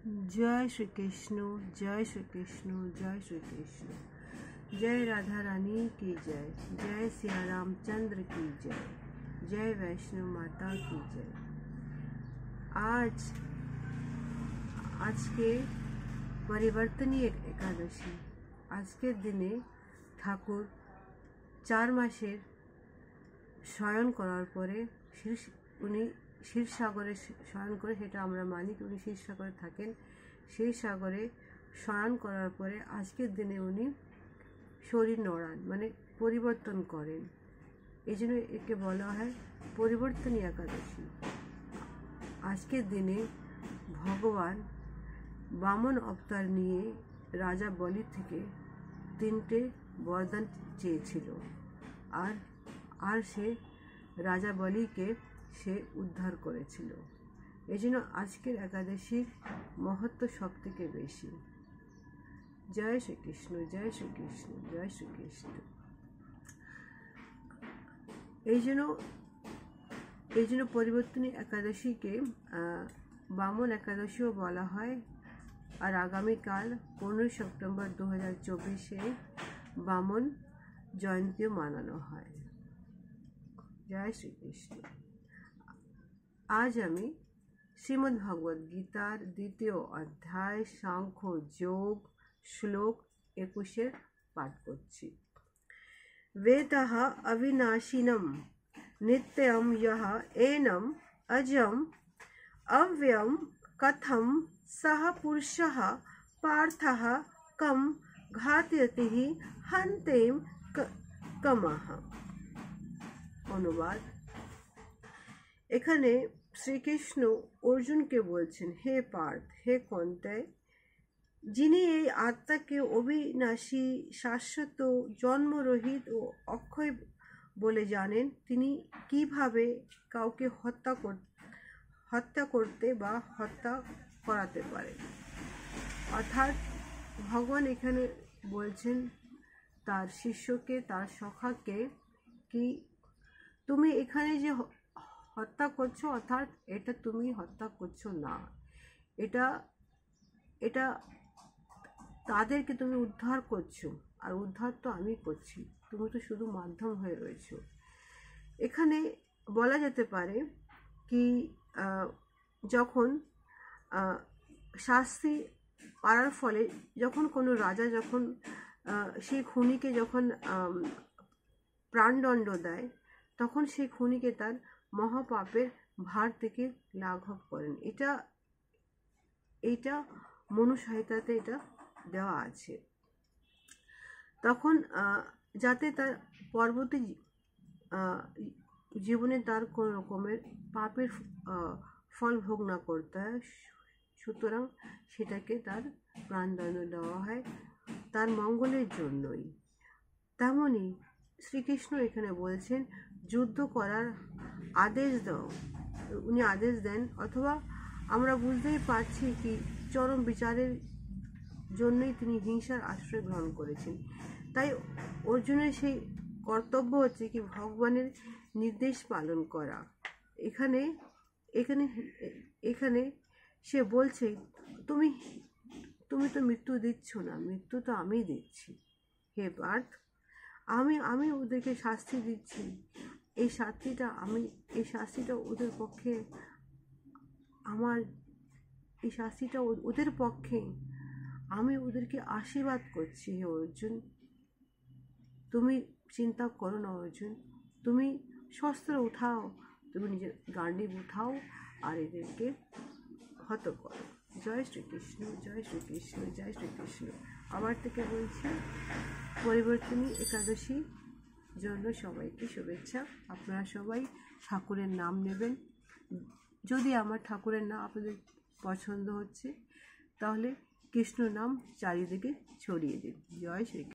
जय श्री कृष्ण, जय श्री कृष्ण, जय श्री कृष्ण। जय राधा रानी की जय, जय सिया रामचंद्र की जय, जय वैष्णो माता की जय। आज के परिवर्तनीय एकादशी, আজকের দিনে ঠাকুর 4 মাসের শয়ন করার পরে উনি ক্ষীরসাগরে শয়ন করে, সেটা আমরা মানি উনি ক্ষীরসাগরে থাকেন। সেই সাগরে শয়ন করার পরে আজকের দিনে উনি শরীর নড়ান, মানে পরিবর্তন করেন। এই জন্য একে বলা হয় পরিবর্তনী একাদশী। আজকের দিনে ভগবান বামন অবতার নিয়ে রাজা বলি থেকে 3টে বরদান চেয়েছিল, আর সে রাজা বলিকে সে উদ্ধার করেছিল। এই জন্য আজকের একাদশীর মহত্ব সব থেকে বেশি। জয় শ্রীকৃষ্ণ, জয় শ্রীকৃষ্ণ, জয় শ্রীকৃষ্ণ। এই জন্য পরিবর্তনী একাদশীকে বামন একাদশীও বলা হয়। আর আগামীকাল 15 সেপ্টেম্বর 2024 বামন জয়ন্তীও মানানো হয়। জয় শ্রীকৃষ্ণ। আজ আমি শ্রীমদ্ ভগবদ গীতার 2য় অধ্যায় সাংখ্য যোগ শ্লোক 21 পাঠ করছি। वेदः अविनाशिनं नित्यं यः एनम् अजम् अव्ययं कथं सः पुरुषः पार्थः कं घातयति हन्तेम कमः। অনুবাদ। এখানে শ্রীকৃষ্ণ অর্জুনকে বলছেন, হে পার্থ, হে কন্তেয়, যিনি এই আত্মাকে অবিনাশী, শাশ্বত, জন্মরহিত ও অক্ষয় বলে জানেন, তিনি কিভাবে কাউকে হত্যা করতে বা হত্যা করাতে পারে। অর্থাৎ ভগবান এখানে বলছেন তার শিষ্যকে, তার সখাকে, কি তুমি এখানে যে হত্যা করছো, অর্থাৎ এটা তুমি হত্যা করছো না, এটা তাদেরকে তুমি উদ্ধার করছো, আর উদ্ধার তো আমি করছি, তুমি তো শুধু মাধ্যম হয়ে রয়েছো। এখানে বলা যেতে পারে কি যখন শাস্তি পাওয়ার ফলে যখন কোনো রাজা যখন সেই খুনিকে যখন প্রাণদণ্ড দেয়, তখন সেই খুনিকে তার মহাপাপের ভার থেকে লাঘব করেন। এইটা মনুসংহিতাতে এটা দেওয়া আছে। তখন যাতে তার পরবর্তী জীবনে তার কোনো রকমের পাপের ফল ভোগ না করতে হয়, সুতরাং সেটাকে তার প্রাণদণ্ড দেওয়া হয় তার মঙ্গলের জন্যই। তেমনি শ্রীকৃষ্ণ এখানে বলছেন যুদ্ধ করার আদেশ দাও, উনি আদেশ দেন। অথবা আমরা বুঝতেই পারছি কি চরম বিচারের জন্যই তিনি হিংসার আশ্রয় গ্রহণ করেছেন। তাই অর্জুনের সেই কর্তব্য হচ্ছে কি ভগবানের নির্দেশ পালন করা। এখানে এখানে এখানে সে বলছে তুমি তো মৃত্যু দিচ্ছ না, মৃত্যু তো আমি দিচ্ছি। হে পার্থ, আমি ওদেরকে শাস্তি দিচ্ছি। এই শাস্তিটা ওদের পক্ষে, ওদের পক্ষে আমি ওদেরকে আশীর্বাদ করছি। হে অর্জুন, তুমি চিন্তা করো না অর্জুন, তুমি শস্ত্র উঠাও, তুমি নিজের গান্ডীব উঠাও আর এদেরকে হত করো। জয় শ্রীকৃষ্ণ, জয় শ্রীকৃষ্ণ, জয় শ্রীকৃষ্ণ। আবার থেকে বলছি, পরিবর্তনী একাদশী জন্য সবাইকে শুভেচ্ছা। আপনারা সবাই ঠাকুরের নাম নেবেন। যদি আমার ঠাকুরের নাম আপনাদের পছন্দ হচ্ছে, তাহলে কৃষ্ণ নাম চারিদিকে ছড়িয়ে দিন। জয় শ্রী।